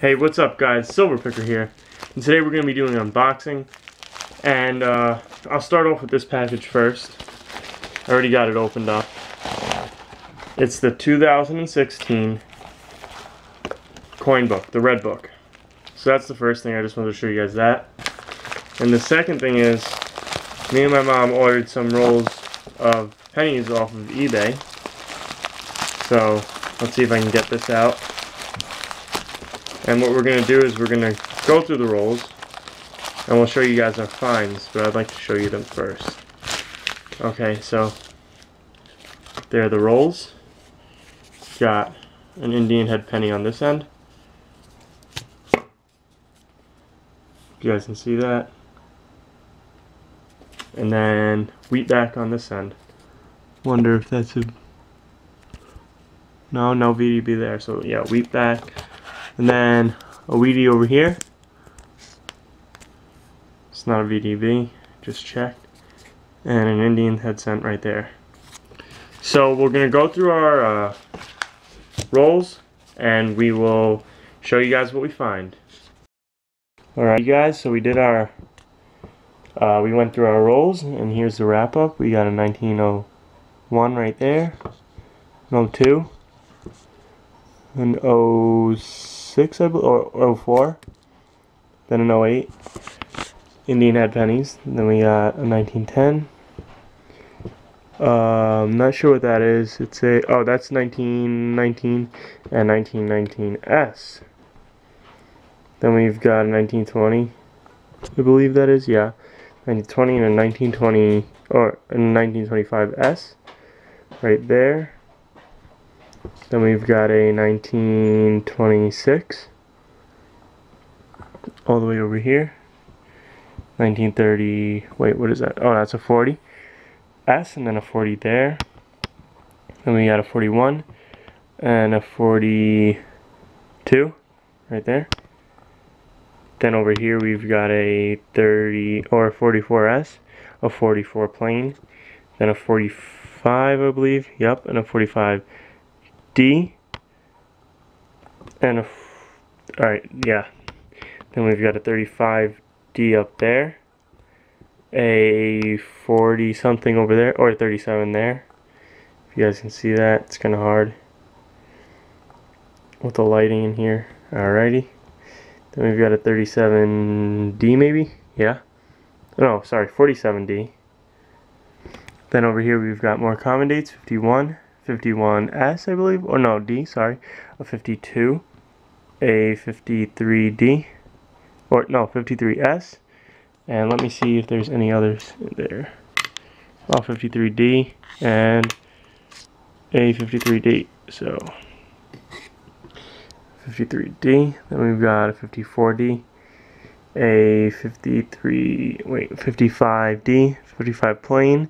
Hey, what's up guys? Silverpicker here. And today we're going to be doing an unboxing. And I'll start off with this package first. I already got it opened up. It's the 2016 coin book, the red book. So that's the first thing, I just wanted to show you guys that. And the second thing is, me and my mom ordered some rolls of pennies off of eBay. So let's see if I can get this out. And what we're going to do is we're going to go through the rolls and we'll show you guys our finds, but I'd like to show you them first. Okay, so there are the rolls. Got an Indian head penny on this end. You guys can see that. And then wheatback on this end. Wonder if that's a... No VDB there, so yeah, wheatback. And then a Wheatie over here. It's not a VDB, just checked. And an Indian head cent right there. So we're going to go through our rolls and we will show you guys what we find. Alright you guys, so we did our, we went through our rolls and here's the wrap up. We got a 1901 right there, an 02, an 06 I believe, or 04, then an 08, Indian head pennies, and then we got a 1910. I'm not sure what that is. It's a, oh, that's 1919 and 1919S. Then we've got a 1920, I believe that is, yeah, 1920 and a 1920 or a 1925S right there. Then we've got a 1926 all the way over here. 1930, wait, what is that? Oh, that's a 40 S, and then a 40 there. Then we got a 41 and a 42 right there. Then over here we've got a 30 or a 44S, a 44 plain, then a 45 I believe, yep, and a 45D, and a, alright, yeah. Then we've got a 35D up there, a 40 something over there, or a 37 there. If you guys can see that, it's kind of hard with the lighting in here. Alrighty. Then we've got a 37D maybe? Yeah. No, sorry, 47D. Then over here we've got more common dates, 51, 51S I believe, or no, D, sorry, a 52, a 53D, or no, 53S, and let me see if there's any others in there. Oh, 53D, and a 53D, so 53D, then we've got a 54D, a 55D, 55 plain,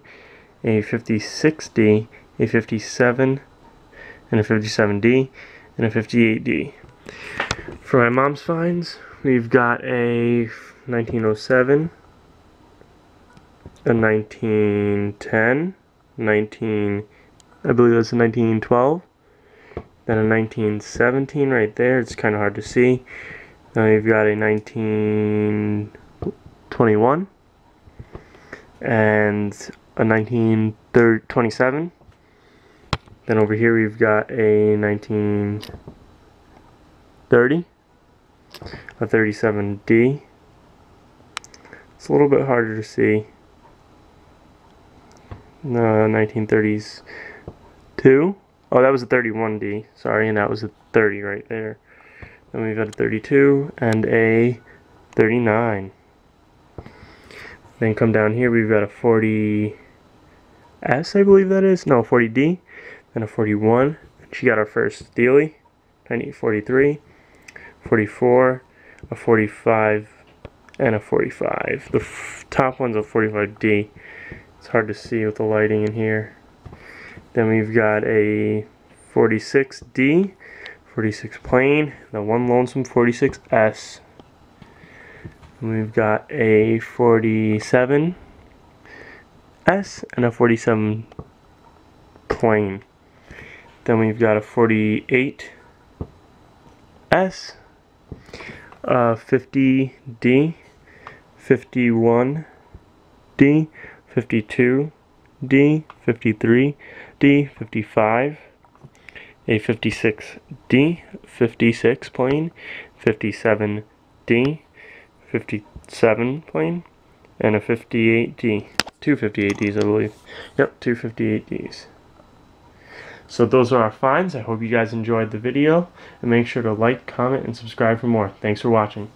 a 56D, a 57, and a 57D, and a 58D. For my mom's finds, we've got a 1907, a 1910, I believe that's a 1912, then a 1917 right there, it's kind of hard to see. Then we've got a 1921 and a 1927. Then over here we've got a 1930, a 37D. It's a little bit harder to see. 1930s 2. Oh, that was a 31D, sorry, and that was a 30 right there. Then we've got a 32 and a 39. Then come down here, we've got a 40S, I believe that is. No, 40D, and a 41. She got our first Steely, 1943, 44, a 45, and a 45. The top one's a 45D. It's hard to see with the lighting in here. Then we've got a 46D, 46 plain, the one lonesome 46S. And we've got a 47S and a 47 plain. Then we've got a 48S 50D, 51D, 52D, 53D, 55, a 56D, 56 plane, 57D, 57 plane, and a 58D. Two 58Ds, I believe. Yep, two 58Ds. So those are our finds. I hope you guys enjoyed the video, and make sure to like, comment, and subscribe for more. Thanks for watching.